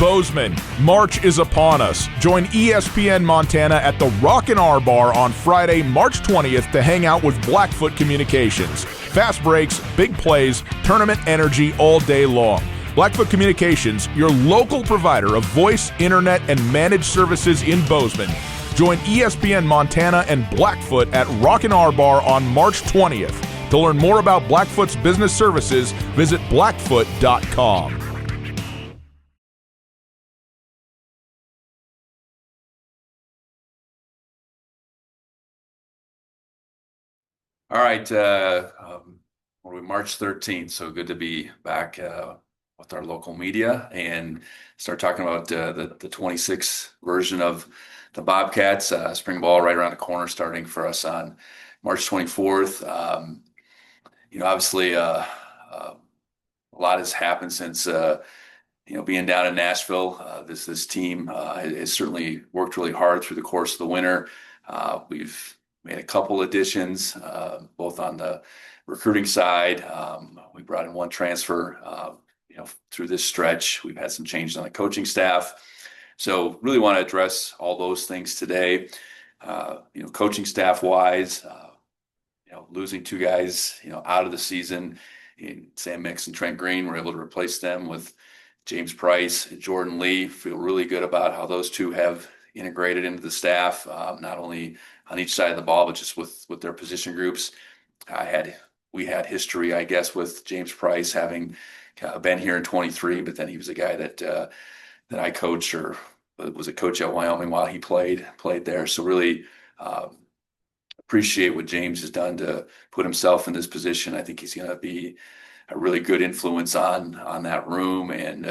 Bozeman, March is upon us. Join ESPN Montana at the Rockin' R Bar on Friday, March 20th to hang out with Blackfoot Communications. Fast breaks, big plays, tournament energy all day long. Blackfoot Communications, your local provider of voice, internet, and managed services in Bozeman. Join ESPN Montana and Blackfoot at Rockin' R Bar on March 20th. To learn more about Blackfoot's business services, visit blackfoot.com. All right, we're March 13th, so good to be back with our local media and start talking about the 26 version of the Bobcats. Spring ball right around the corner, starting for us on March 24th. Obviously, a lot has happened since being down in Nashville. This team has certainly worked really hard through the course of the winter. We've made a couple additions, both on the recruiting side. We brought in one transfer. Through this stretch, we've had some changes on the coaching staff. So really want to address all those things today. Coaching staff wise, losing two guys, out of the season in Sam Mix and Trent Green, we're able to replace them with James Price and Jordan Lee. Feel really good about how those two have integrated into the staff, not only on each side of the ball, but just with their position groups. We had history, I guess, with James Price having been here in 23, but then he was a guy that I coached or was a coach at Wyoming while he played there. So really appreciate what James has done to put himself in this position. I think he's going to be a really good influence on that room and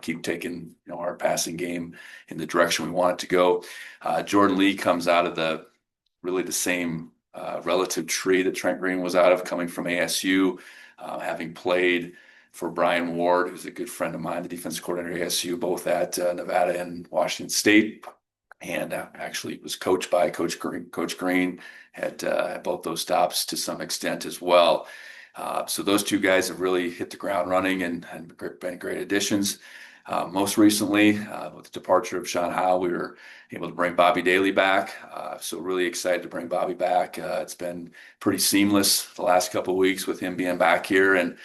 keep taking our passing game in the direction we want it to go. Jordan Lee comes out of the same relative tree that Trent Green was out of, coming from ASU, having played for Brian Ward, who's a good friend of mine, the defensive coordinator at ASU, both at Nevada and Washington State, and actually was coached by Coach Green at both those stops to some extent as well. So those two guys have really hit the ground running and been great additions. Most recently, with the departure of Sean Howe, we were able to bring Bobby Daly back. So really excited to bring Bobby back. It's been pretty seamless the last couple of weeks with him being back here. And,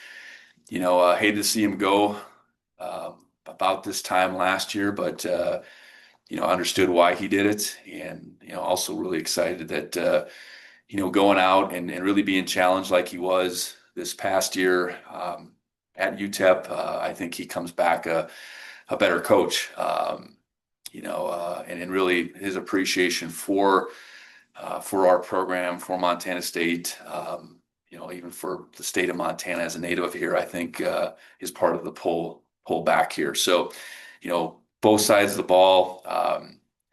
hated to see him go about this time last year, but, understood why he did it. And, also really excited that, going out and really being challenged like he was this past year at UTEP, I think he comes back a better coach, and really his appreciation for our program, for Montana State, even for the state of Montana as a native here, I think is part of the pull back here. So, both sides of the ball,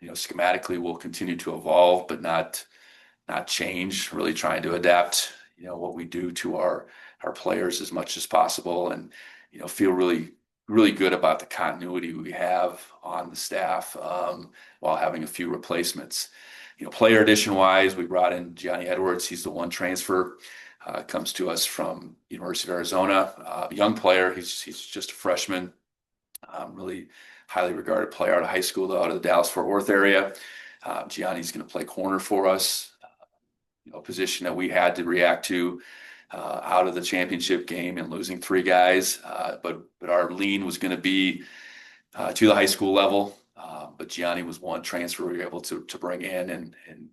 schematically will continue to evolve, but not change, really trying to adapt, what we do to our players as much as possible, and, feel really, really good about the continuity we have on the staff while having a few replacements. Player addition wise, we brought in Gianni Edwards. He's the one transfer, comes to us from University of Arizona, young player. He's just a freshman, really highly regarded player out of high school, though, out of the Dallas-Fort Worth area. Gianni's going to play corner for us, a position that we had to react to out of the championship game and losing three guys. But our lean was going to be to the high school level. But Gianni was one transfer we were able to bring in and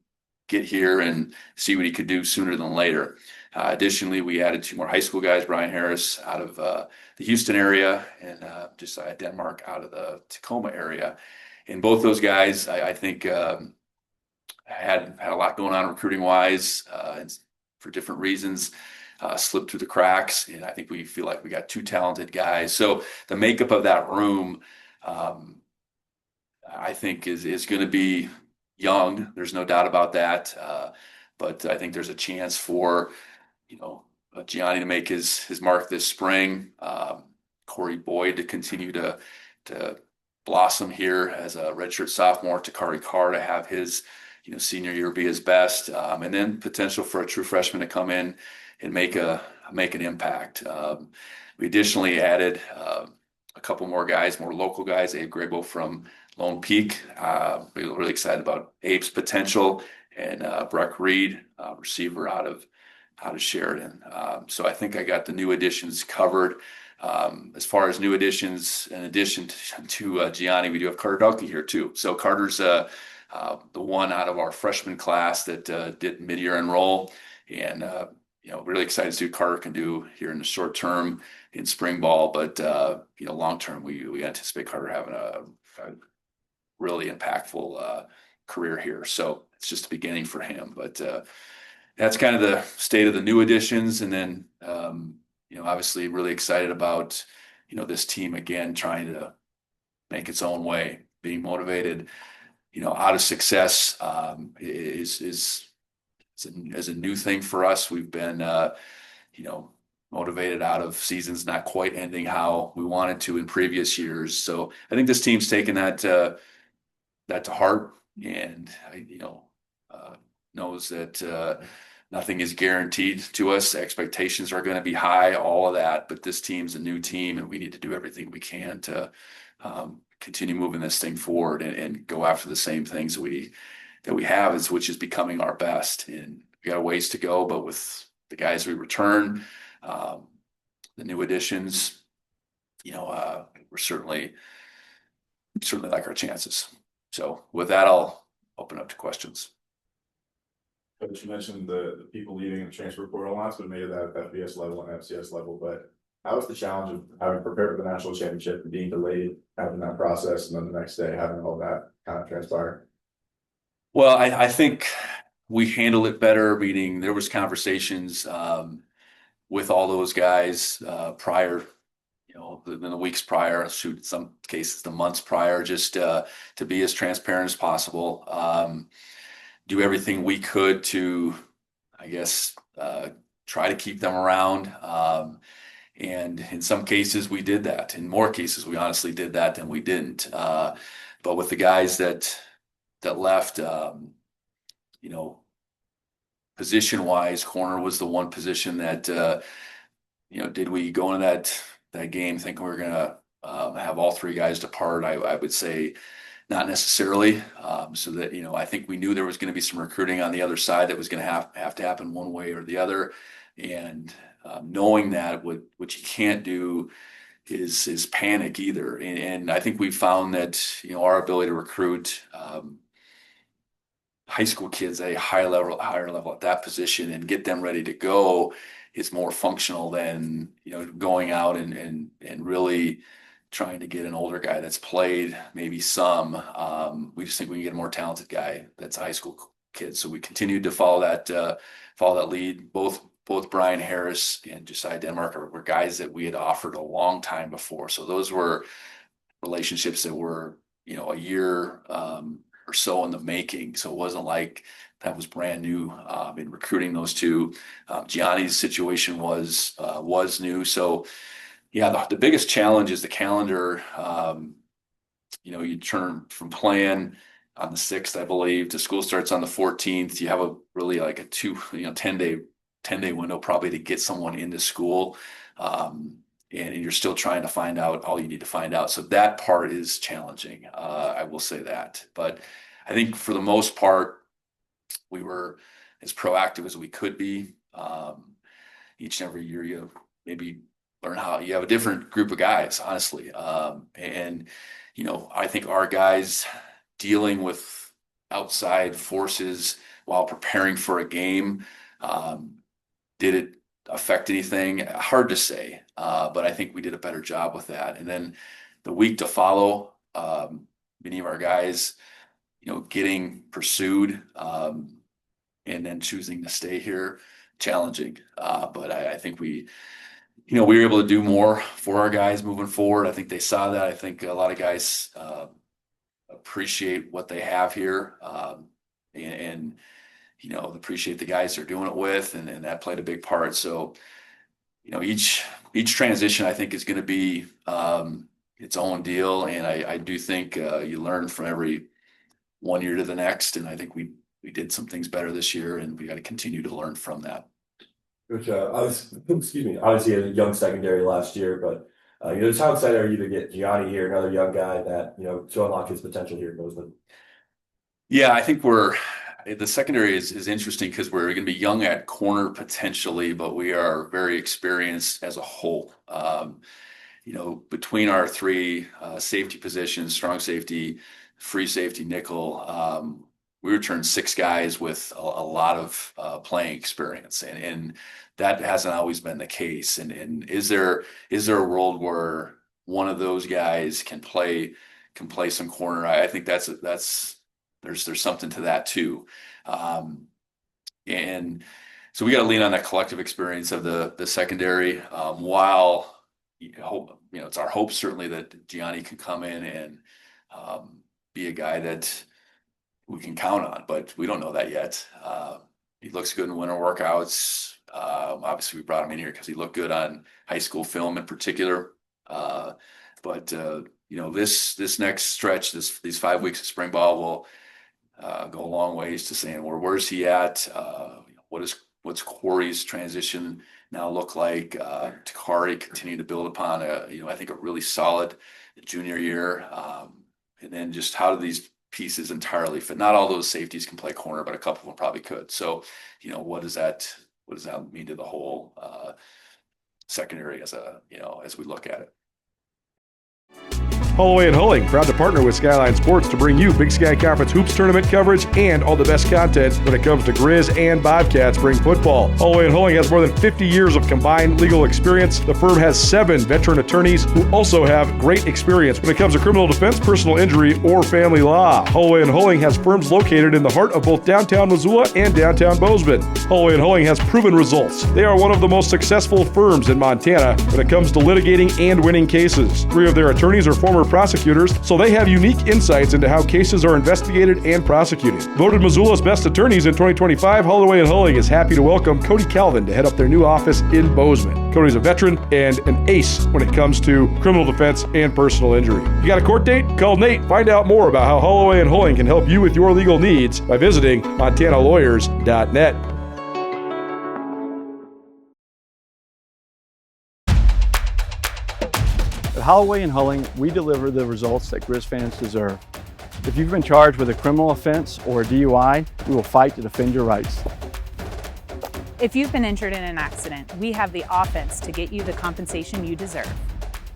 get here and see what he could do sooner than later. Additionally, we added two more high school guys, Brian Harris out of the Houston area and Josiah Denmark out of the Tacoma area. And both those guys, I think, had a lot going on recruiting wise and for different reasons, slipped through the cracks. And I think we feel like we got two talented guys. So the makeup of that room, I think is going to be young. There's no doubt about that. But I think there's a chance for, Gianni to make his mark this spring. Corey Boyd to continue to blossom here as a redshirt sophomore. Takari Carr to have his, senior year be his best. And then potential for a true freshman to come in and make an impact. We additionally added a couple more guys, more local guys. Abe Grabo from Lone Peak. We're really excited about Abe's potential, and Breck Reed, receiver out of Sheridan. So I think I got the new additions covered. As far as new additions, in addition to Gianni, we do have Carter Dulke here too. So Carter's the one out of our freshman class that did mid-year enroll, and really excited to see what Carter can do here in the short term in spring ball. But long term, we anticipate Carter having a really impactful career here. So it's just the beginning for him. But that's kind of the state of the new additions, and then obviously really excited about this team again trying to make its own way, being motivated. Out of success is a new thing for us. We've been motivated out of seasons not quite ending how we wanted to in previous years. So I think this team's taken that to heart, and knows that nothing is guaranteed to us. Expectations are going to be high, all of that. But this team's a new team, and we need to do everything we can to continue moving this thing forward and go after the same things that we have, which is becoming our best. And we got a ways to go, but with the guys we return, the new additions, we're certainly like our chances. So with that, I'll open up to questions. But you mentioned the people leaving the transfer portal lots, but maybe that FBS level and FCS level. But how was the challenge of having prepared for the national championship and being delayed, having that process, and then the next day having all that kind of transpire? Well, I think we handled it better, meaning there was conversations with all those guys prior, in the weeks prior, shoot, in some cases the months prior, just to be as transparent as possible. Do everything we could to, I guess, try to keep them around. And in some cases we did that. In more cases, we honestly did that than we didn't. But with the guys that left, position-wise, corner was the one position that, did we go into that game thinking we were going to have all three guys depart? I would say not necessarily. So that, I think we knew there was going to be some recruiting on the other side that was going to have to happen one way or the other. And knowing that, what you can't do is panic either. And I think we found that, our ability to recruit high school kids at a higher level at that position and get them ready to go is more functional than, going out and really trying to get an older guy that's played maybe some. We just think we can get a more talented guy that's a high school kid. So we continued to follow that lead. Both Brian Harris and Josiah Denmark were guys that we had offered a long time before. So those were relationships that were, a year or so in the making. So it wasn't like that was brand new in recruiting those two. Gianni's situation was new. So yeah, the biggest challenge is the calendar. You turn from playing on the 6th, I believe, to school starts on the 14th. You have a really like a 10-day window probably to get someone into school. And you're still trying to find out all you need to find out. So that part is challenging. I will say that. But I think for the most part, we were as proactive as we could be. Each and every year, you maybe learn how you have a different group of guys, honestly. And I think our guys dealing with outside forces while preparing for a game, did it affect anything? Hard to say, but I think we did a better job with that. And then the week to follow, many of our guys, getting pursued, and then choosing to stay here, challenging. But I think we were able to do more for our guys moving forward. I think they saw that. I think a lot of guys appreciate what they have here, and appreciate the guys they're doing it with, and that played a big part. So, each transition I think is going to be its own deal, and I do think you learn from every one year to the next, and I think we did some things better this year, and we got to continue to learn from that. Which excuse me, obviously a young secondary last year, but Just how excited are you to get Gianni here, another young guy that, to unlock his potential here in Bozeman? Yeah, I think the secondary is interesting because we're going to be young at corner potentially, but we are very experienced as a whole. Between our three safety positions, strong safety, free safety, nickel, we returned six guys with a lot of playing experience, and that hasn't always been the case. And is there a world where one of those guys can play some corner? I think that's there's something to that too. And so we got to lean on that collective experience of the secondary, while it's our hope certainly that Gianni can come in and be a guy that we can count on, but we don't know that yet. He looks good in winter workouts. Obviously, we brought him in here because he looked good on high school film in particular. But this next stretch, these 5 weeks of spring ball will go a long ways to saying where's he at? What's Corey's transition now look like? Takari continue to build upon I think a really solid junior year, and then just how do these pieces entirely fit? Not all those safeties can play corner, but a couple of them probably could. So, what does that mean to the whole secondary as we look at it? Holloway and Hulling, proud to partner with Skyline Sports to bring you Big Sky Conference Hoops tournament coverage and all the best content when it comes to Grizz and Bobcat spring football. Holloway and Hulling has more than 50 years of combined legal experience. The firm has 7 veteran attorneys who also have great experience when it comes to criminal defense, personal injury, or family law. Holloway and Hulling has firms located in the heart of both downtown Missoula and downtown Bozeman. Holloway and Hulling has proven results. They are one of the most successful firms in Montana when it comes to litigating and winning cases. 3 of their attorneys are former prosecutors, so they have unique insights into how cases are investigated and prosecuted. Voted Missoula's best attorneys in 2025, Holloway and Hulling is happy to welcome Cody Calvin to head up their new office in Bozeman. Cody's a veteran and an ace when it comes to criminal defense and personal injury. You got a court date? Call Nate. Find out more about how Holloway and Hulling can help you with your legal needs by visiting montanalawyers.net. At Holloway and Hulling, we deliver the results that Grizz fans deserve. If you've been charged with a criminal offense or a DUI, we will fight to defend your rights. If you've been injured in an accident, we have the offense to get you the compensation you deserve.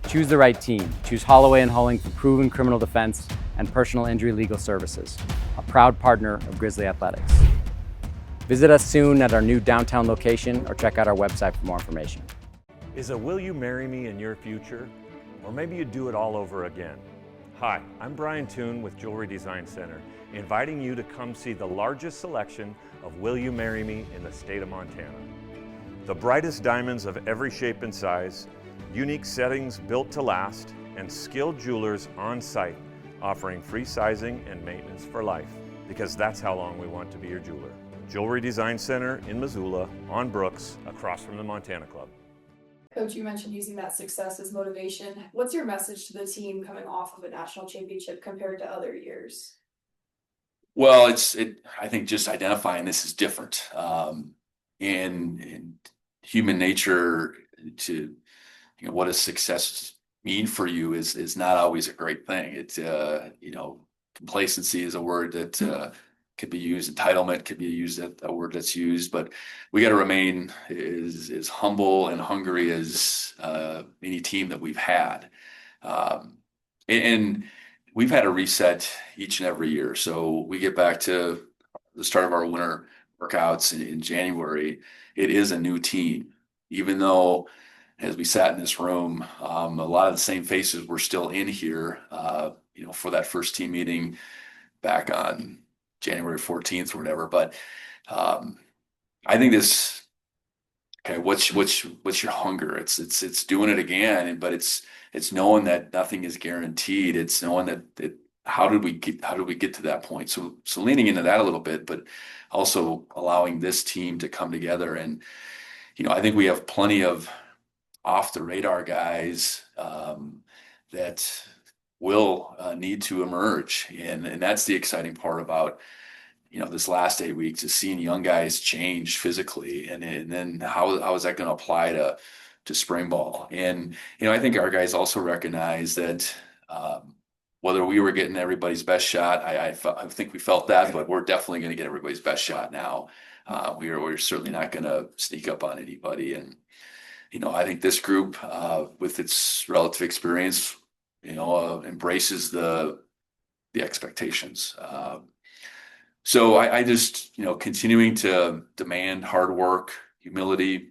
Choose the right team. Choose Holloway and Hulling for proven criminal defense and personal injury legal services, a proud partner of Grizzly Athletics. Visit us soon at our new downtown location or check out our website for more information. Is a will you marry me in your future? Or maybe you do it all over again. Hi, I'm Brian Toon with Jewelry Design Center, inviting you to come see the largest selection of Will You Marry Me in the state of Montana. The brightest diamonds of every shape and size, unique settings built to last, and skilled jewelers on site offering free sizing and maintenance for life, because that's how long we want to be your jeweler. Jewelry Design Center in Missoula, on Brooks, across from the Montana Club. Coach, you mentioned using that success as motivation. What's your message to the team coming off of a national championship compared to other years? Well, I think just identifying this is different. In human nature, to what does success mean for you is not always a great thing. It's complacency is a word that could be used. Entitlement could be used, a word that's used, but we got to remain as humble and hungry as any team that we've had. And we've had a reset each and every year. So we get back to the start of our winter workouts in January. It is a new team, even though as we sat in this room, a lot of the same faces were still in here, for that first team meeting back on January 14th or whatever. But I think this, okay, what's your hunger? It's doing it again, but it's knowing that nothing is guaranteed. It's knowing that how did we get to that point? So leaning into that a little bit, but also allowing this team to come together. And I think we have plenty of off the radar guys that will need to emerge, and that's the exciting part about this last 8 weeks, is seeing young guys change physically, and then how is that going to apply to spring ball. And, I think our guys also recognize that, whether we were getting everybody's best shot, I think we felt that, but we're definitely going to get everybody's best shot now. We're certainly not going to sneak up on anybody. And, I think this group, with its relative experience, embraces the expectations. So I just, continuing to demand hard work, humility,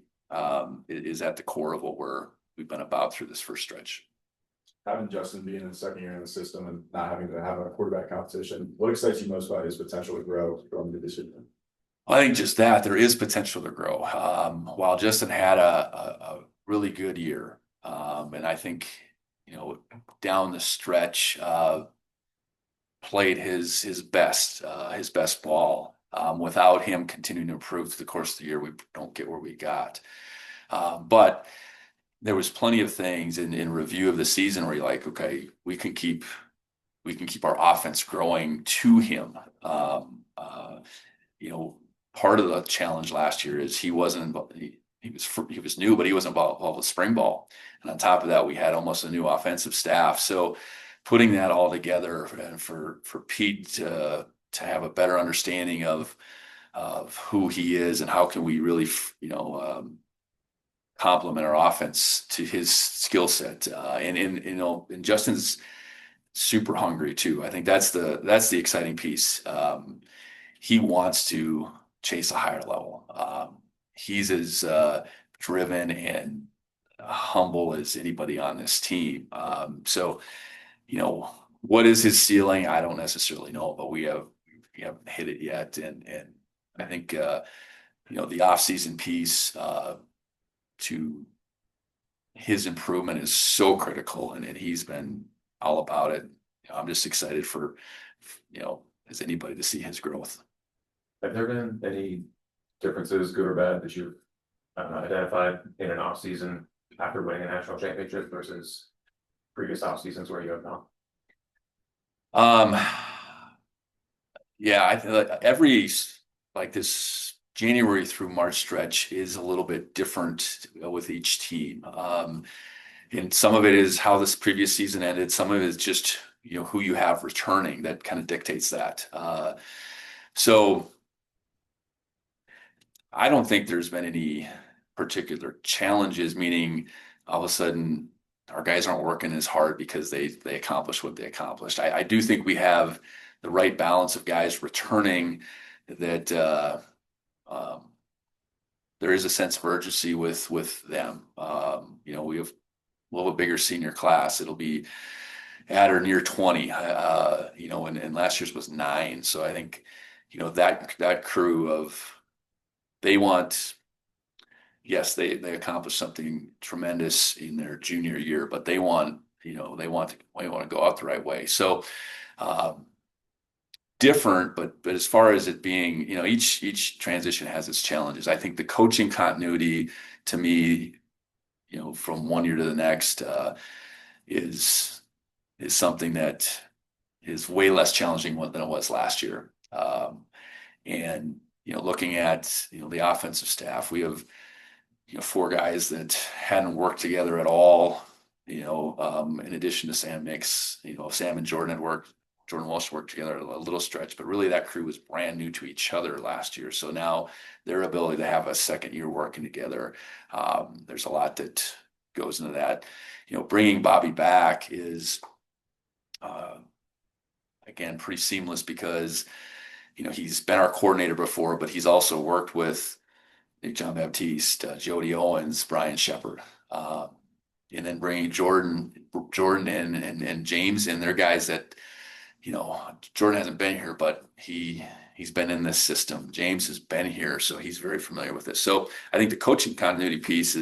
is at the core of what we've been about through this first stretch. Having Justin being in the second year in the system and not having to have a quarterback competition, what excites you most about his potential to grow from this year? I think just that there is potential to grow. While Justin had a really good year, and I think, down the stretch, played his best ball. Without him continuing to improve through the course of the year, we don't get where we got. But there was plenty of things in review of the season where you're like, okay, we can keep our offense growing to him. Part of the challenge last year is he wasn't. He was new, but he wasn't involved with spring ball. And on top of that, we had almost a new offensive staff. So putting that all together and for Pete to have a better understanding of who he is and how can we really, complement our offense to his skill set. And Justin's super hungry too. I think that's the exciting piece. He wants to chase a higher level. He's as driven and humble as anybody on this team. So, what is his ceiling? I don't necessarily know, but we haven't hit it yet. And I think, the off-season piece to his improvement is so critical, and he's been all about it. I'm just excited for, as anybody, to see his growth. Have there been any differences, good or bad, that you've identified in an off season after winning a national championship versus previous off seasons where you have not? Yeah, I think every this January through March stretch is a little bit different with each team. And some of it is how this previous season ended. Some of it is just, who you have returning that kind of dictates that. So I don't think there's been any particular challenges, meaning all of a sudden our guys aren't working as hard because they accomplished what they accomplished. I do think we have the right balance of guys returning that there is a sense of urgency with them. We have a little bigger senior class. It'll be at or near 20, and last year's was 9. So I think, that crew of, they want, yes, they accomplished something tremendous in their junior year, but they want to go out the right way. So different, but as far as it being, each transition has its challenges. I think the coaching continuity to me, from one year to the next, is something that is way less challenging than it was last year. And looking at the offensive staff, we have 4 guys that hadn't worked together at all. In addition to Sam Mix, Sam and Jordan Walsh worked together a little stretch, but really that crew was brand new to each other last year. So now their ability to have a second year working together, there's a lot that goes into that. Bringing Bobby back is, again, pretty seamless because, he's been our coordinator before, but he's also worked with John Baptiste, Jody Owens, Brian Shepard, and then bringing Jordan in and James in. They're guys that, Jordan hasn't been here, but he's been in this system. James has been here, so he's very familiar with it. So I think the coaching continuity piece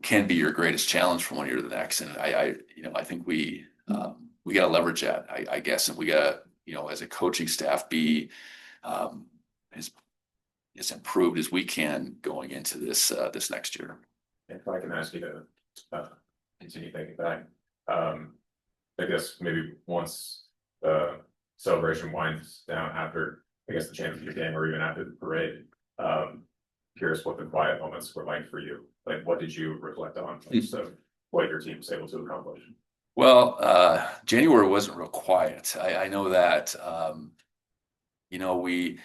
can be your greatest challenge from one year to the next. And I think we got to leverage that, I guess, and we got to, as a coaching staff, be as improved as we can going into this next year. If I can ask you to continue thinking back, I guess maybe once the celebration winds down after, I guess, the championship game or even after the parade, curious what the quiet moments were like for you Like, what did you reflect on, just of what your team was able to accomplish? Well, January wasn't real quiet. I know that, we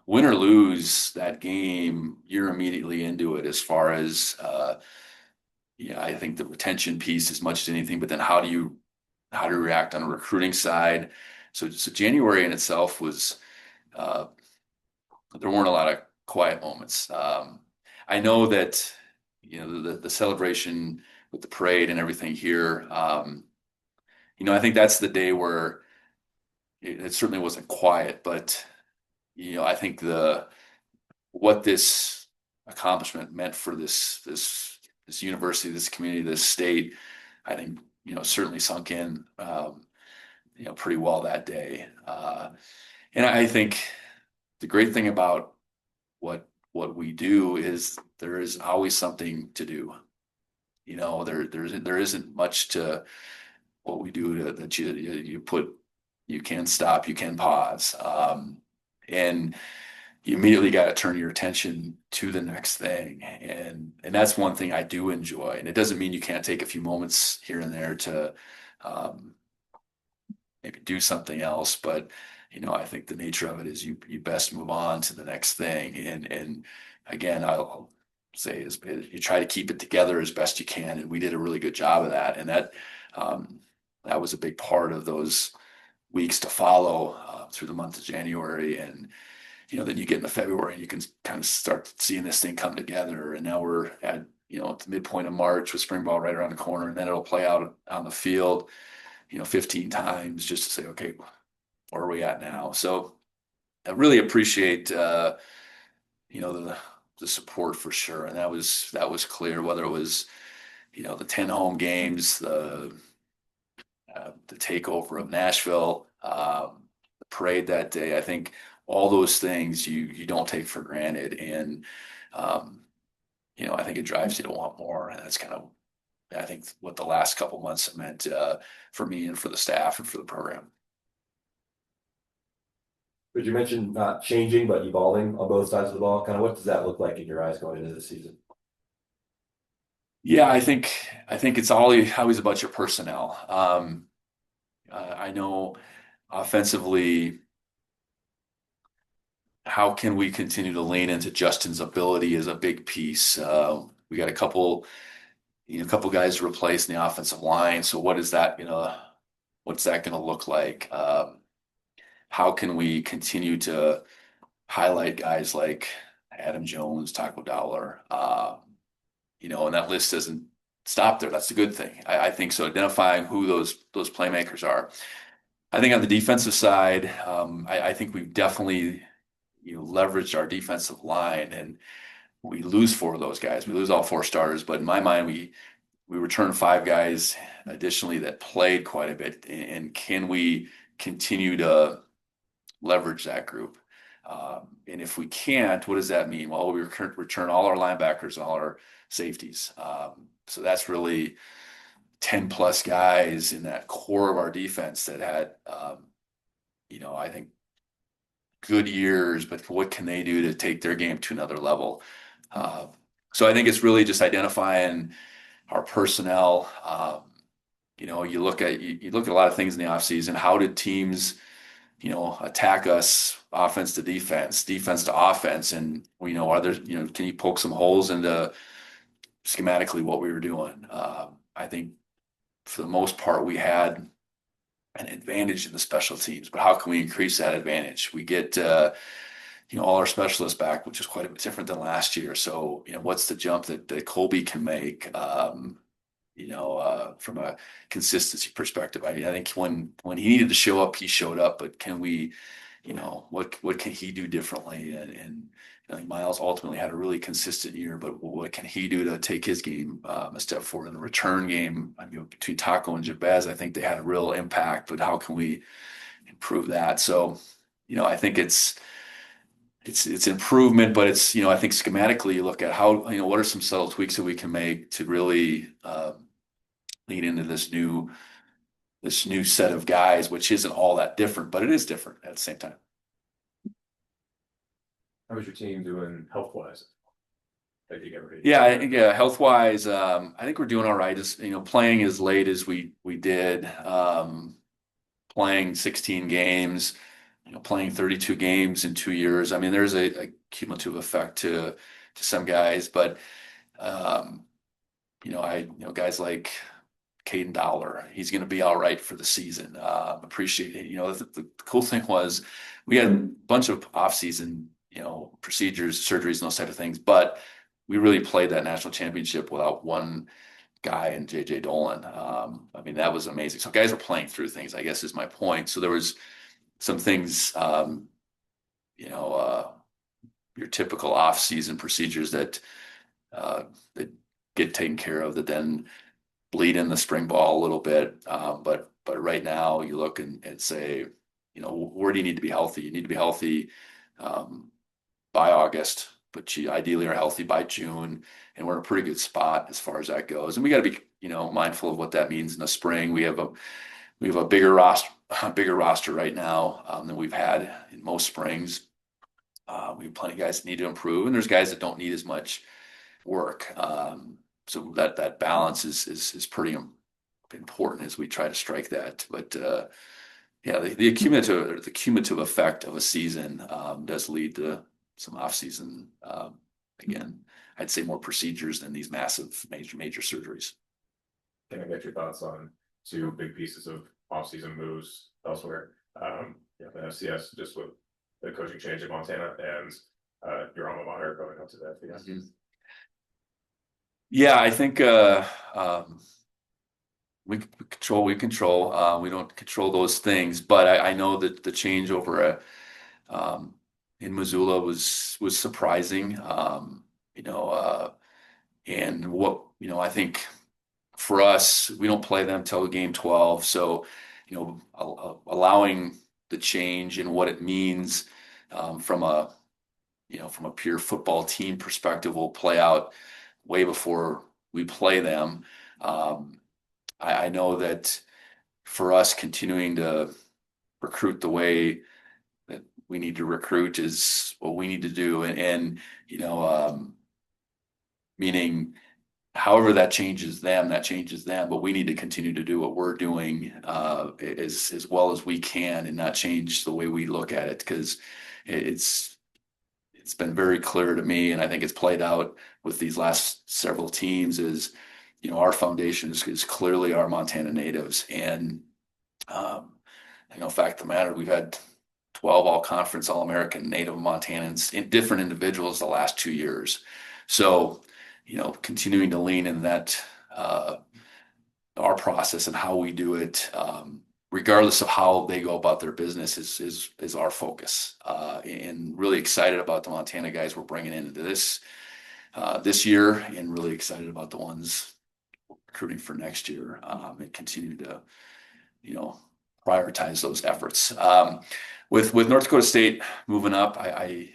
win or lose that game, you're immediately into it as far as, I think the retention piece as much as anything, but then how do you react on a recruiting side? So January in itself was, there weren't a lot of quiet moments. I know that, the celebration with the parade and everything here, I think that's the day where it certainly wasn't quiet, but, I think what this accomplishment meant for this university, this community, this state, I think, certainly sunk in, pretty well that day. And I think the great thing about what we do is there is always something to do. There isn't much to what we do that you can stop, you can pause. And you immediately got to turn your attention to the next thing. And that's one thing I do enjoy. And it doesn't mean you can't take a few moments here and there to maybe do something else, but I think the nature of it is you best move on to the next thing. And again, I'll say is you try to keep it together as best you can. And we did a really good job of that. And that was a big part of those weeks to follow through the month of January. And, then you get into February and you can kind of start seeing this thing come together. And now we're at, at the midpoint of March with spring ball right around the corner, and then it'll play out on the field, 15 times just to say, okay, where are we at now? So I really appreciate, the support for sure. And that was clear, whether it was, the 10 home games, the takeover of Nashville, the parade that day. I think all those things you don't take for granted. And, I think it drives you to want more. And that's kind of, I think, what the last couple months have meant for me and for the staff and for the program. But you mentioned not changing, but evolving on both sides of the ball. Kind of what does that look like in your eyes going into this season? Yeah, I think it's always about your personnel. I know offensively, how can we continue to lean into Justin's ability is a big piece. We got a couple guys to replace in the offensive line. So what's that gonna look like? How can we continue to highlight guys like Adam Jones, Taco Dowler? And that list doesn't stop there. That's a good thing. I think so. Identifying who those playmakers are. I think on the defensive side, I think we've definitely leveraged our defensive line, and we lose 4 of those guys. We lose all 4 starters, but in my mind, we return 5 guys additionally that played quite a bit. And can we continue to leverage that group? And if we can't, what does that mean? Well, we return all our linebackers and all our safeties. So that's really 10 plus guys in that core of our defense that had, I think, good years, but what can they do to take their game to another level? So I think it's really just identifying our personnel. You look at a lot of things in the offseason. How did teams, attack us, offense to defense to offense? And can you poke some holes into schematically what we were doing? I think for the most part, we had an advantage in the special teams, but how can we increase that advantage? We get, all our specialists back, which is quite a bit different than last year. So, what's the jump that Colby can make, from a consistency perspective? I think when he needed to show up, he showed up, but can we, what can he do differently? And I think Miles ultimately had a really consistent year, but what can he do to take his game a step forward in the return game? Between Taco and Jabez, I think they had a real impact, but how can we improve that? So, I think it's improvement, but it's, I think schematically you look at how, what are some subtle tweaks that we can make to really lead into this new set of guys, which isn't all that different, but it is different at the same time. How was your team doing health-wise? that you get ready? Yeah, health wise, I think we're doing all right. Just, playing as late as we did, playing 16 games, playing 32 games in 2 years. I mean, there's a cumulative effect to some guys, but guys like Caden Dollar, he's going to be all right for the season. Appreciate it. The cool thing was we had a bunch of off-season, procedures, surgeries, and those type of things, but we really played that national championship without one guy in JJ Dolan. I mean, that was amazing. So guys are playing through things, I guess is my point. So there was some things, your typical off-season procedures that get taken care of that then bleed in the spring ball a little bit. But right now you look and say, where do you need to be healthy? You need to be healthy by August, but you ideally are healthy by June. And we're in a pretty good spot as far as that goes. And we got to be, mindful of what that means in the spring. We have a bigger roster right now than we've had in most springs. We have plenty of guys that need to improve, and there's guys that don't need as much work. So that balance is pretty important as we try to strike that. But the cumulative effect of a season does lead to some off season. Again, I'd say more procedures than these massive major surgeries. Can I get your thoughts on two big pieces of off-season moves elsewhere? The FCS, just with the coaching change in Montana, and your alma mater going up to the FBS. Mm-hmm. Yeah, I think we control. We don't control those things, but I know that the change over in Missoula was surprising. And what I think for us, we don't play them till game 12, so allowing the change and what it means from a pure football team perspective will play out way before we play them. I know that for us, continuing to recruit the way that we need to recruit is what we need to do, and meaning however that changes them, but we need to continue to do what we're doing as well as we can, and not change the way we look at it, because it's been very clear to me, and I think it's played out with these last several teams, is our foundation is clearly our Montana natives. And fact of the matter, we've had 12 all-conference, all-American native Montanans, in different individuals the last 2 years. So continuing to lean in that our process and how we do it, regardless of how they go about their business, is our focus. And really excited about the Montana guys we're bringing into this year, and really excited about the ones recruiting for next year, and continue to prioritize those efforts. With North Dakota State moving up, I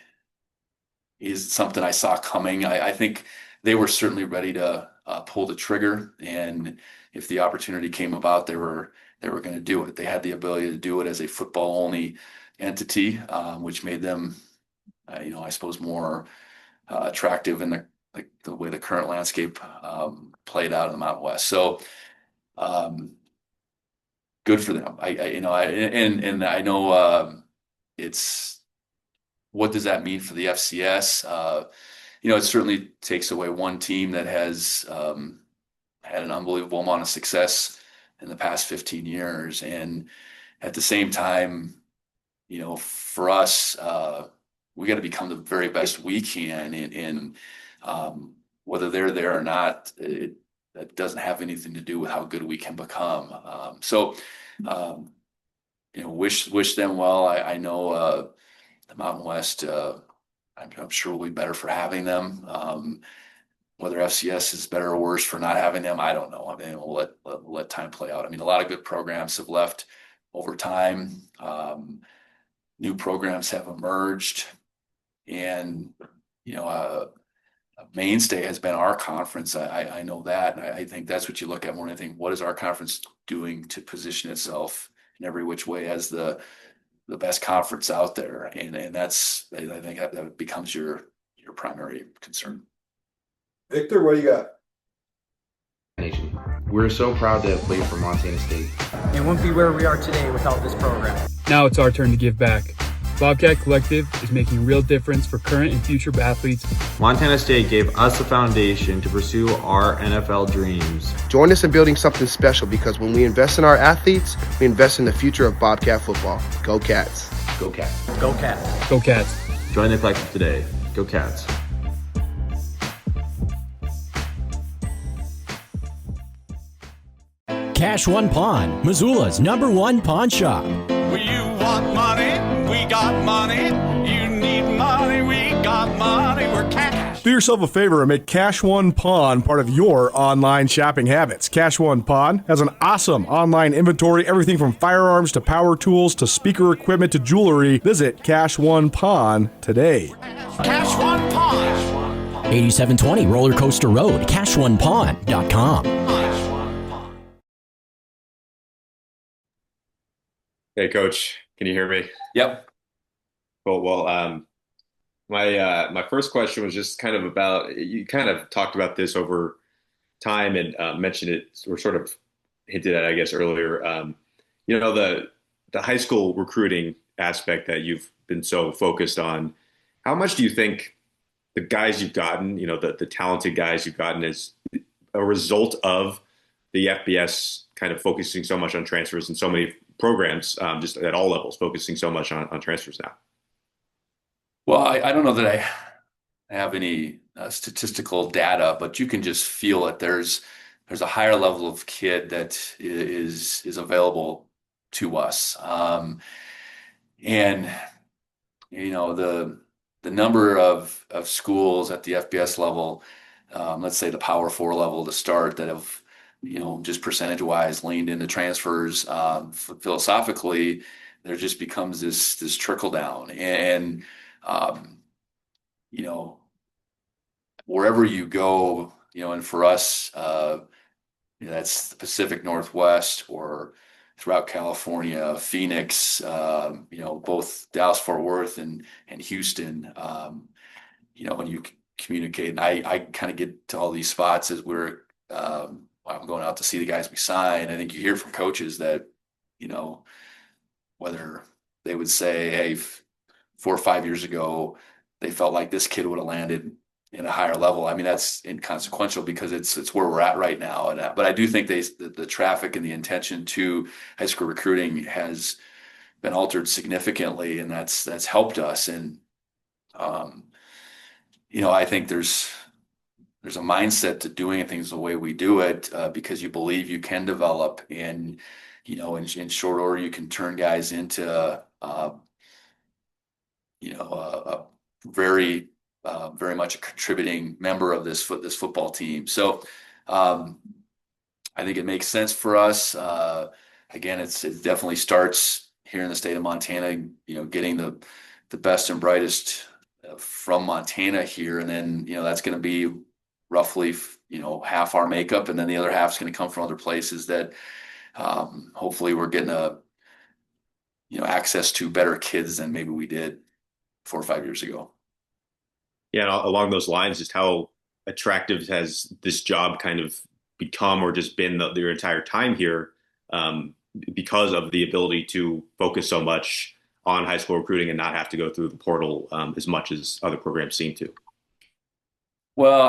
is something I saw coming. I think they were certainly ready to pull the trigger, and if the opportunity came about, they were going to do it. They had the ability to do it as a football only entity, which made them, I suppose, more attractive in the way the current landscape played out in the Mountain West. So good for them. I know it's, what does that mean for the FCS? It certainly takes away one team that has had an unbelievable amount of success in the past 15 years. And at the same time, for us, we got to become the very best we can. And whether they're there or not, that doesn't have anything to do with how good we can become. Wish them well. I know the Mountain West, I'm sure will be better for having them. Whether FCS is better or worse for not having them, I don't know. I mean, we'll let time play out. I mean, a lot of good programs have left over time. New programs have emerged, and a mainstay has been our conference. I know that, and I think that's what you look at more than anything. What is our conference doing to position itself in every which way as the best conference out there? And that's, I think that becomes your primary concern. Victor, what do you got? Nation. We're so proud to have played for Montana State. And wouldn't be where we are today without this program. Now it's our turn to give back. Bobcat Collective is making a real difference for current and future athletes. Montana State gave us a foundation to pursue our NFL dreams. Join us in building something special, because when we invest in our athletes, we invest in the future of Bobcat football. Go Cats. Go Cats. Go Cats. Go Cats. Join the collective today. Go Cats. Cash One Pawn, Missoula's #1 pawn shop. You want money? We got money. You need money? We got money. We're cash. Do yourself a favor and make Cash One Pawn part of your online shopping habits. Cash One Pawn has an awesome online inventory, everything from firearms to power tools to speaker equipment to jewelry. Visit Cash One Pawn today. Cash One Pawn. 8720 Roller Coaster Road, CashOnePawn.com. Hey, Coach, can you hear me? Yep. Cool. Well, my first question was just kind of about, you kind of talked about this over time and mentioned it, or sort of hinted at, I guess, earlier. The high school recruiting aspect that you've been so focused on. How much do you think the guys you've gotten, the talented guys you've gotten, is a result of the FBS kind of focusing so much on transfers and so many programs, just at all levels, focusing so much on transfers now? Well, I don't know that I have any statistical data, but you can just feel it. There's a higher level of kid that is available to us, and the number of schools at the FBS level, let's say the Power 4 level to start, that have just percentage-wise leaned into transfers. Philosophically, there just becomes this trickle down, and wherever you go, and for us, that's the Pacific Northwest or throughout California, Phoenix, both Dallas-Fort Worth and Houston. When you communicate, and I kind of get to all these spots as I'm going out to see the guys we sign. I think you hear from coaches that, whether they would say, hey, 4 or 5 years ago, they felt like this kid would have landed in a higher level. I mean, that's inconsequential because it's where we're at right now. But I do think the traffic and the intention to high school recruiting has been altered significantly, and that's helped us. And, I think there's a mindset to doing things the way we do it, because you believe you can develop, and in short order you can turn guys into a very much a contributing member of this football team. So I think it makes sense for us. Again, it definitely starts here in the state of Montana. Getting the best and brightest from Montana here, and then that's going to be roughly half our makeup, and then the other half is going to come from other places that hopefully we're getting access to better kids than maybe we did 4 or 5 years ago. Yeah, and along those lines, just how attractive has this job kind of become, or just been your entire time here, because of the ability to focus so much on high school recruiting and not have to go through the portal as much as other programs seem to? Well,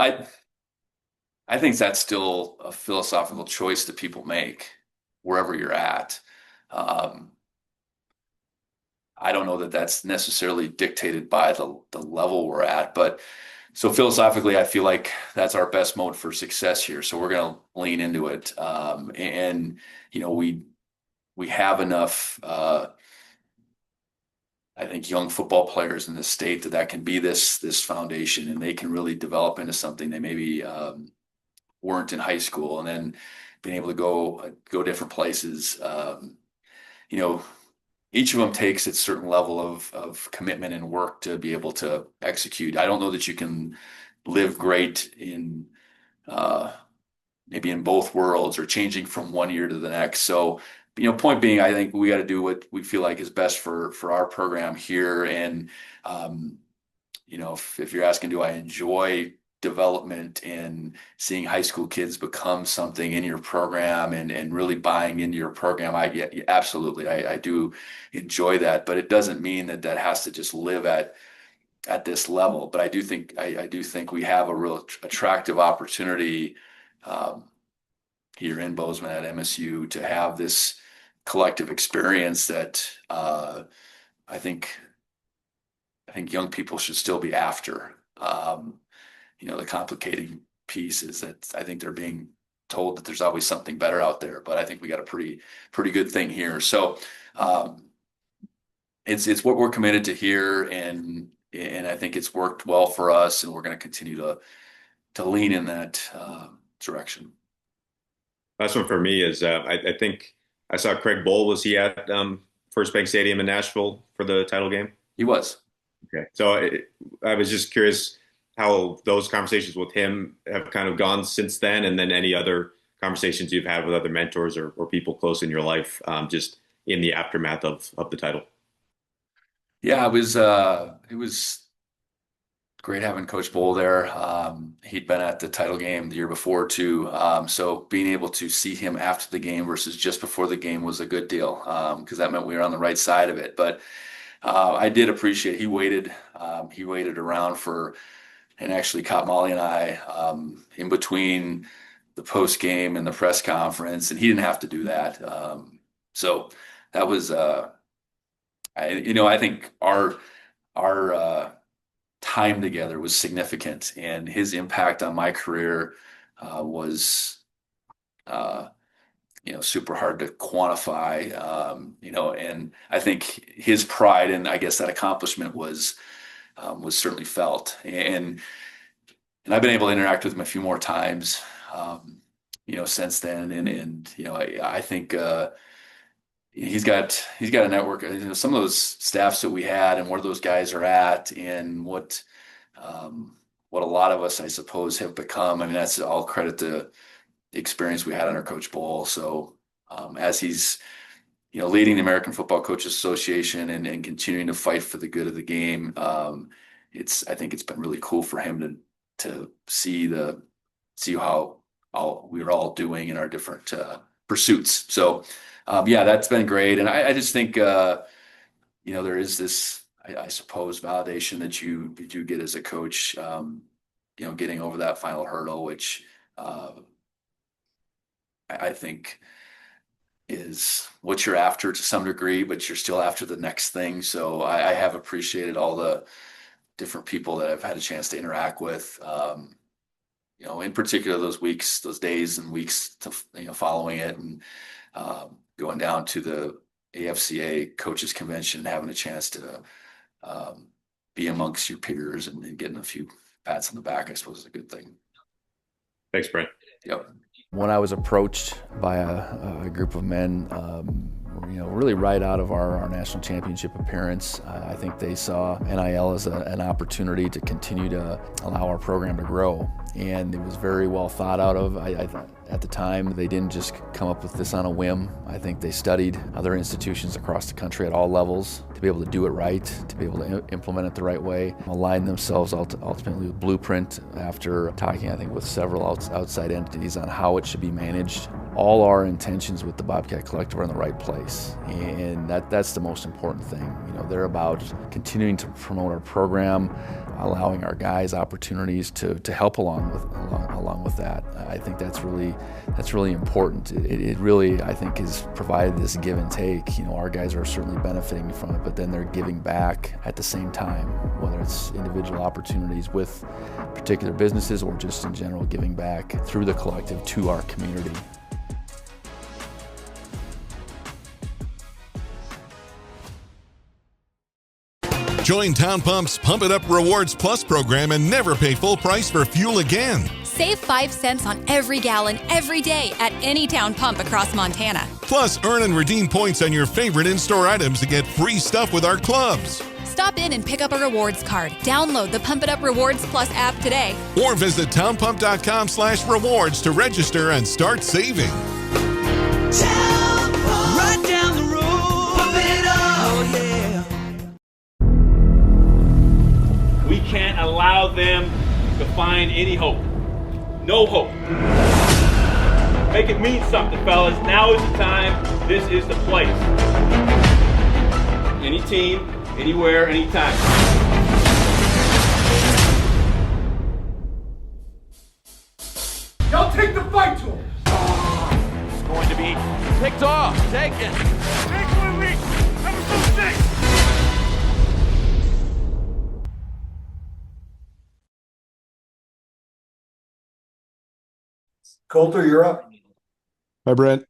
I think that's still a philosophical choice that people make wherever you're at. I don't know that that's necessarily dictated by the level we're at, but so philosophically, I feel like that's our best mode for success here. So we're going to lean into it. We have enough, I think, young football players in the state that can be this foundation, and they can really develop into something they maybe weren't in high school, and then being able to go different places. Each of them takes a certain level of commitment and work to be able to execute. I don't know that you can live great in maybe in both worlds, or changing from one year to the next. So, point being, I think we got to do what we feel like is best for our program here. And, if you're asking, do I enjoy development and seeing high school kids become something in your program and really buying into your program, absolutely, I do enjoy that, but it doesn't mean that has to just live at this level. But I do think we have a real attractive opportunity here in Bozeman at MSU to have this collective experience that I think young people should still be after. The complicating piece is that I think they're being told that there's always something better out there, but I think we got a pretty good thing here. So it's what we're committed to here, and I think it's worked well for us, and we're going to continue to lean in that direction. Last one for me is I think I saw Craig Bohl. Was he at First Bank Stadium in Nashville for the title game? He was. Okay. So I was just curious how those conversations with him have kind of gone since then, and then any other conversations you've had with other mentors or people close in your life, just in the aftermath of the title. Yeah, it was great having Coach Bohl there. He'd been at the title game the year before too. So being able to see him after the game versus just before the game was a good deal, because that meant we were on the right side of it. But I did appreciate he waited around and actually caught Molly and I in between the post game and the press conference, and he didn't have to do that. So that was I think our time together was significant, and his impact on my career was super hard to quantify, and I think his pride and I guess that accomplishment was certainly felt, and I've been able to interact with him a few more times since then, and I think he's got a network. Some of those staffs that we had and where those guys are at, and what a lot of us, I suppose, have become. I mean, that's all credit to the experience we had under Coach Bohl. So as he's leading the American Football Coaches Association and continuing to fight for the good of the game, I think it's been really cool for him to see how we're all doing in our different pursuits. So that's been great, and I just think there is this, I suppose, validation that you do get as a coach, getting over that final hurdle, which I think is what you're after to some degree, but you're still after the next thing. So I have appreciated all the different people that I've had a chance to interact with, in particular those days and weeks following it, and going down to the AFCA coaches convention and having a chance to be amongst your peers and getting a few pats on the back, I suppose, is a good thing. Thanks, Brent. Yep. When I was approached by a group of men, really right out of our national championship appearance, I think they saw NIL as an opportunity to continue to allow our program to grow. And it was very well thought out of. At the time, they didn't just come up with this on a whim. I think they studied other institutions across the country at all levels to be able to do it right, to be able to implement it the right way, align themselves ultimately with Blueprint after talking, I think, with several outside entities on how it should be managed. All our intentions with the Bobcat Collective are in the right place, and that's the most important thing. They're about continuing to promote our program, allowing our guys opportunities to help along with that. I think that's really important. It really, I think, has provided this give and take. Our guys are certainly benefiting from it, but then they're giving back at the same time, whether it's individual opportunities with particular businesses or just in general giving back through the collective to our community. Join Town Pump's Pump It Up Rewards Plus program and never pay full price for fuel again. Save 5 cents on every gallon every day at any Town Pump across Montana. Plus, earn and redeem points on your favorite in-store items to get free stuff with our clubs. Stop in and pick up a rewards card. Download the Pump It Up Rewards Plus app today. Or visit townpump.com/rewards to register and start saving. Town Pump. Right down the road. Pump it up. Oh, yeah. We can't allow them to find any hope. No hope. Make it mean something, fellas. Now is the time. This is the place. Any team, anywhere, anytime. Y'all take the fight to him. It's going to be picked off. Take it. Take one week. Episode 6. Coulter, you're up. Hi, Brent.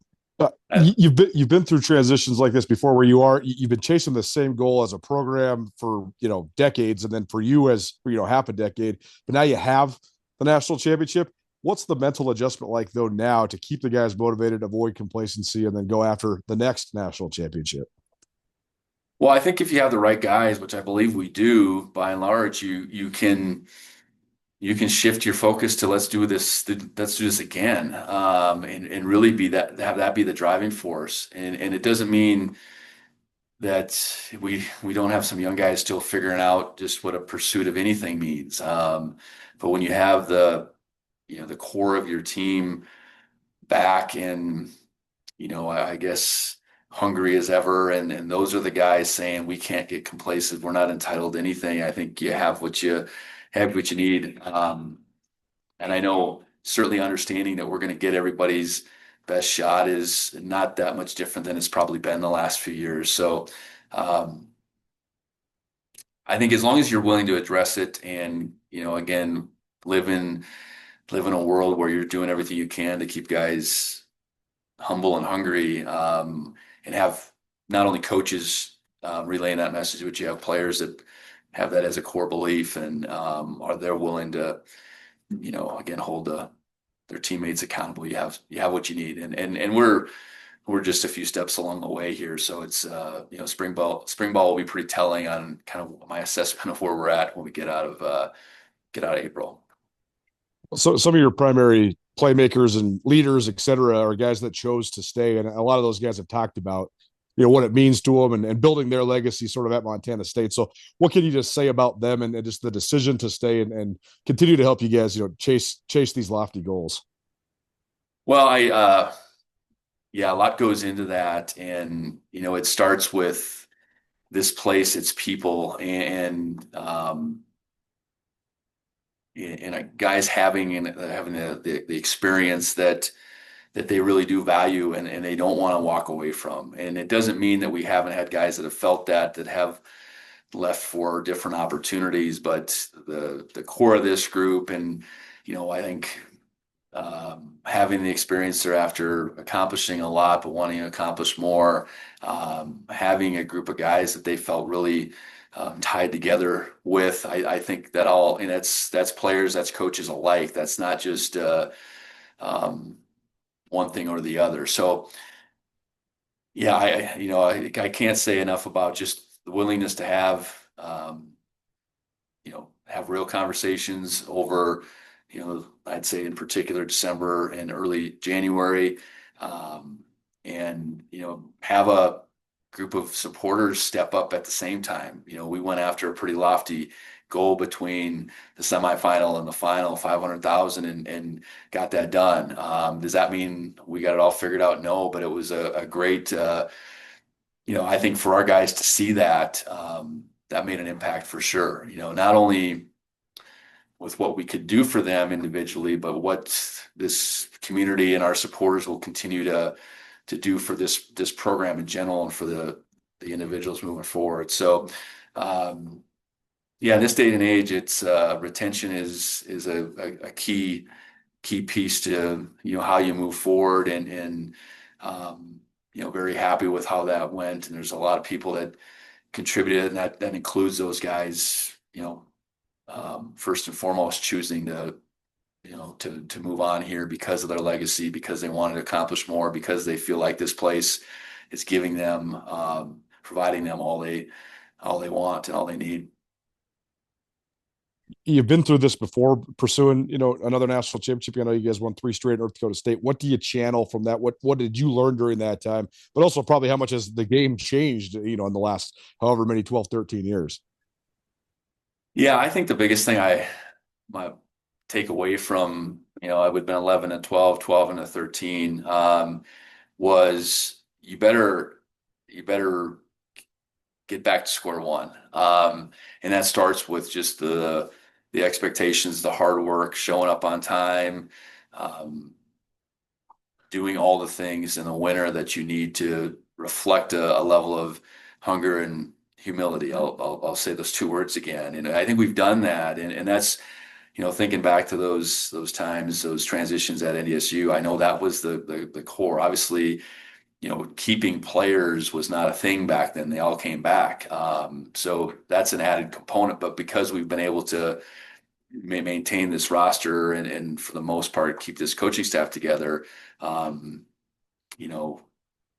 You've been through transitions like this before, where you've been chasing the same goal as a program for decades, and then for you as half a decade. But now you have the national championship. What's the mental adjustment like though now to keep the guys motivated, avoid complacency, and then go after the next national championship? Well, I think if you have the right guys, which I believe we do, by and large, you can shift your focus to let's do this again, and really have that be the driving force. And it doesn't mean that we don't have some young guys still figuring out just what a pursuit of anything means. But when you have the core of your team back and I guess hungry as ever, and those are the guys saying we can't get complacent, we're not entitled to anything. I think you have what you need. And I know certainly understanding that we're going to get everybody's best shot is not that much different than it's probably been the last few years. So I think as long as you're willing to address it and, again, live in a world where you're doing everything you can to keep guys humble and hungry, and have not only coaches relaying that message, but you have players that have that as a core belief and are they're willing to, again, hold their teammates accountable. You have what you need, and we're just a few steps along the way here. So it's spring ball will be pretty telling on kind of my assessment of where we're at when we get out of April. So some of your primary playmakers and leaders, et cetera, are guys that chose to stay. And a lot of those guys have talked about, what it means to them and building their legacy sort of at Montana State. So what can you just say about them and just the decision to stay and continue to help you guys, chase these lofty goals? Well, a lot goes into that. And, it starts with this place, its people, and guys having the experience that they really do value and they don't want to walk away from. And it doesn't mean that we haven't had guys that have felt that have left for different opportunities, but the core of this group, and I think having the experience there after accomplishing a lot but wanting to accomplish more, having a group of guys that they felt really tied together with, I think that all, and that's players, that's coaches alike. That's not just one thing or the other. So I can't say enough about just the willingness to have real conversations over, I'd say in particular December and early January, and have a group of supporters step up at the same time. We went after a pretty lofty goal between the semifinal and the final, 500,000, and got that done. Does that mean we got it all figured out? No, but it was a great, I think for our guys to see that, that made an impact for sure. Not only with what we could do for them individually, but what this community and our supporters will continue to do for this program in general and for the individuals moving forward. So, in this day and age, it's retention is a key piece to how you move forward, and very happy with how that went. And there's a lot of people that contributed, and that includes those guys. First and foremost, choosing to move on here because of their legacy, because they wanted to accomplish more, because they feel like this place is giving them, providing them all they want and all they need. You've been through this before, pursuing, another national championship. I know you guys won 3 straight at North Dakota State. What do you channel from that? What did you learn during that time? But also probably how much has the game changed, in the last however many 12, 13 years? Yeah, I think the biggest thing my take away from, I would have been 11 and 12, 12 and 13, was you better get back to square one. And that starts with just the expectations, the hard work, showing up on time, doing all the things in the winter that you need to reflect a level of hunger and humility. I'll say those two words again. And I think we've done that. And that's, thinking back to those times, those transitions at NDSU, I know that was the core. Obviously, keeping players was not a thing back then. They all came back. So that's an added component. But because we've been able to maintain this roster and for the most part keep this coaching staff together,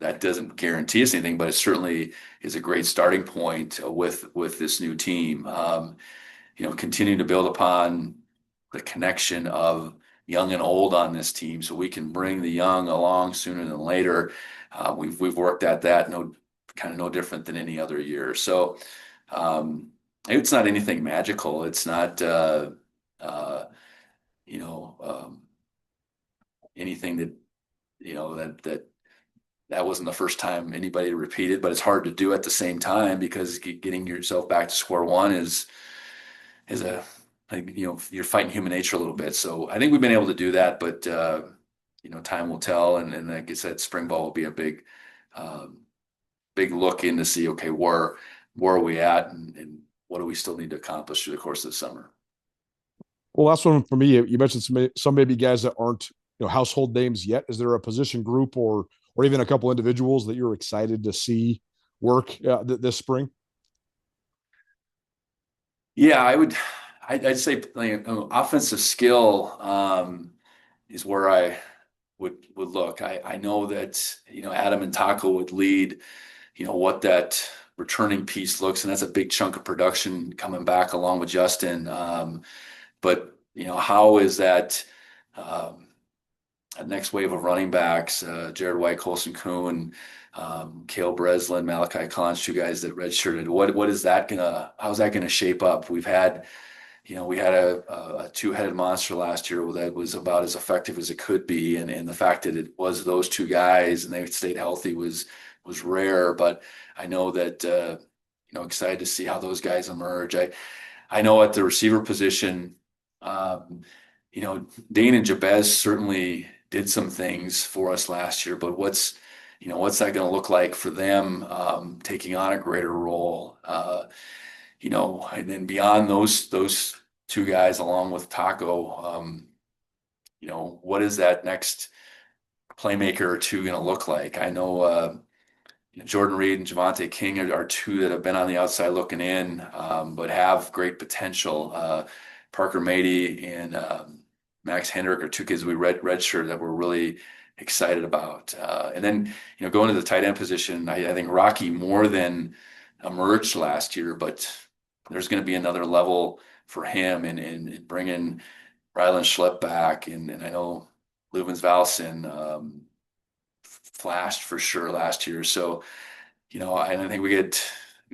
that doesn't guarantee us anything, but it certainly is a great starting point with this new team. Continue to build upon the connection of young and old on this team, so we can bring the young along sooner than later. We've worked at that no different than any other year. So it's not anything magical. It's not anything that wasn't the first time anybody repeated, but it's hard to do at the same time because getting yourself back to square one is you're fighting human nature a little bit. So I think we've been able to do that, but time will tell. And like I said, spring ball will be a big look in to see, okay, where are we at and what do we still need to accomplish through the course of the summer? Well, last one for me. You mentioned some maybe guys that aren't household names yet. Is there a position group or even a couple individuals that you're excited to see work this spring? Yeah, I'd say offensive skill is where I would look. I know that Adam and Taco would lead what that returning piece looks, and that's a big chunk of production coming back along with Justin. But how is that a next wave of running backs? Jared White, Colson Kuhn, Cale Breslin, Malachi Collins, two guys that redshirted. How's that gonna shape up? We had a two-headed monster last year that was about as effective as it could be, and the fact that it was those two guys and they stayed healthy was rare. But I know that excited to see how those guys emerge. I know at the receiver position, Dane and Jabez certainly did some things for us last year, but what's that going to look like for them taking on a greater role? And then beyond those two guys, along with Taco, what is that next playmaker or two going to look like? I know Jordan Reed and Javante King are two that have been on the outside looking in, but have great potential. Parker Mady and Max Hendrick are two kids we redshirt that we're really excited about. And then, going to the tight end position, I think Rocky more than emerged last year, but there's going to be another level for him and bringing Rylan Schlepp back. And I know Lubens Valson flashed for sure last year. So, I think we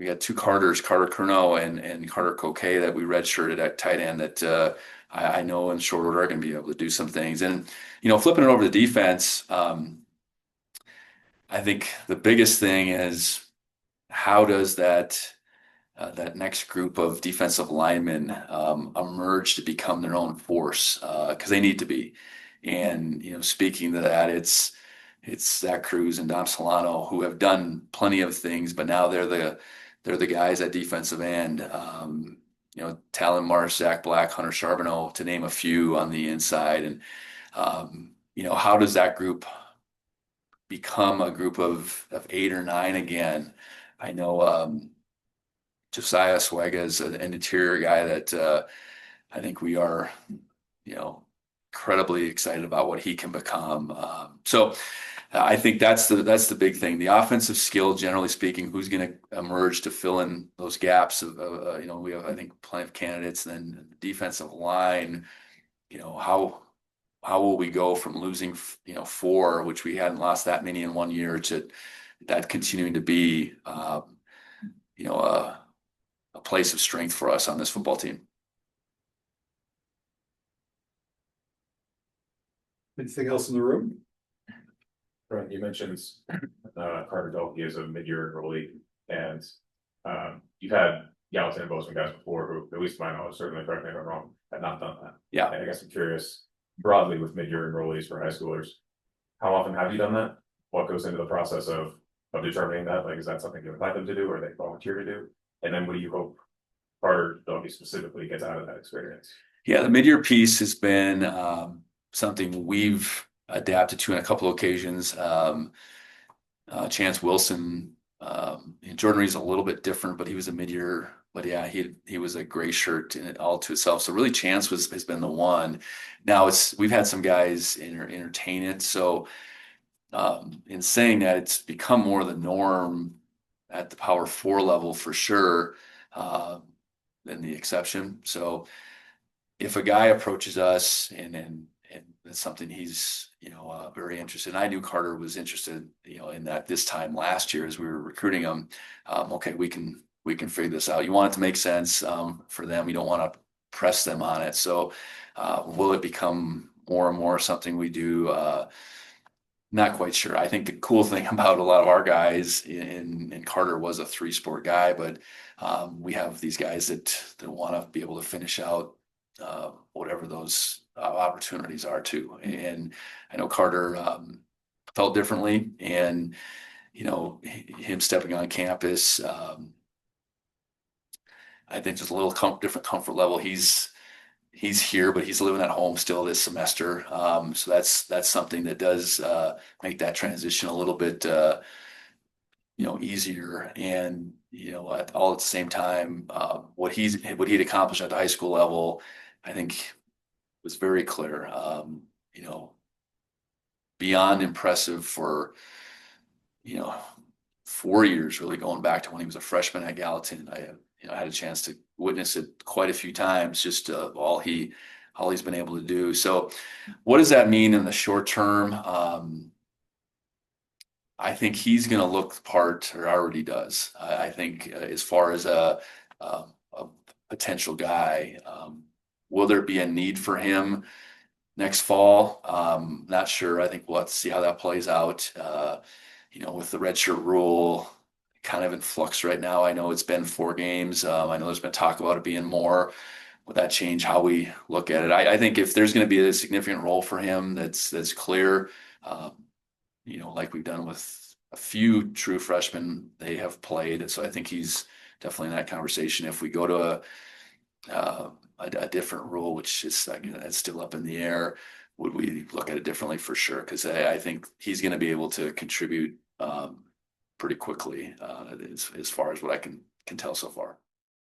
got two Carters, Carter Curnow and Carter Coquet that we redshirted at tight end that I know in short order are going to be able to do some things. And, flipping it over to defense, I think the biggest thing is how does that next group of defensive linemen emerge to become their own force, because they need to be. And, speaking to that, it's Zach Cruz and Dom Solano who have done plenty of things, but now they're the guys at defensive end. Talon Marsh, Zach Black, Hunter Charbonneau, to name a few on the inside. And, how does that group become a group of 8 or 9 again? I know Josiah Swega is an interior guy that I think we are, incredibly excited about what he can become. So I think that's the big thing. The offensive skill, generally speaking, who's going to emerge to fill in those gaps of, we have, I think, plenty of candidates. And then the defensive line, how will we go from losing, 4, which we hadn't lost that many in one year, to that continuing to be, a place of strength for us on this football team. Anything else in the room? Brent, you mentioned Carter Delphi as a mid-year enrollee, and you've had Gallatin and Bozeman guys before who, at least to my knowledge, certainly correct me if I'm wrong, have not done that. Yeah. And I guess I'm curious, broadly with mid-year enrollees for high schoolers, how often have you done that? What goes into the process of determining that? Like, is that something you invite them to do or they volunteer to do? And then what do you hope Carter Delphi specifically gets out of that experience? Yeah, the mid-year piece has been something we've adapted to on a couple of occasions. Chance Wilson, Jordan Reed's a little bit different, but he was a mid-year. But yeah, he was a gray shirt in it all to itself. So really, Chance has been the one. Now we've had some guys entertain it. So in saying that, it's become more the norm at the Power 4 level for sure than the exception. So if a guy approaches us and it's something he's very interested in. I knew Carter was interested in that this time last year as we were recruiting him. Okay, we can figure this out. You want it to make sense for them. You don't want to press them on it. So will it become more and more something we do? Not quite sure. I think the cool thing about a lot of our guys in Carter was a 3-sport guy, but we have these guys that want to be able to finish out whatever those opportunities are too. And I know Carter felt differently, and him stepping on campus, I think there's a little different comfort level. He's here, but he's living at home still this semester. So that's something that does make that transition a little bit easier. And all at the same time, what he'd accomplished at the high school level, I think was very clear. Beyond impressive for 4 years, really going back to when he was a freshman at Gallatin. I had a chance to witness it quite a few times, just all he's been able to do. So what does that mean in the short term? I think he's going to look the part, or already does. I think as far as a potential guy, will there be a need for him next fall? Not sure. I think we'll have to see how that plays out. With the redshirt rule kind of in flux right now. I know it's been 4 games. I know there's been talk about it being more. Would that change how we look at it? I think if there's going to be a significant role for him that's clear, like we've done with a few true freshmen, they have played. So I think he's definitely in that conversation. If we go to a different rule, which is that's still up in the air, would we look at it differently? For sure, because I think he's going to be able to contribute pretty quickly as far as what I can tell so far.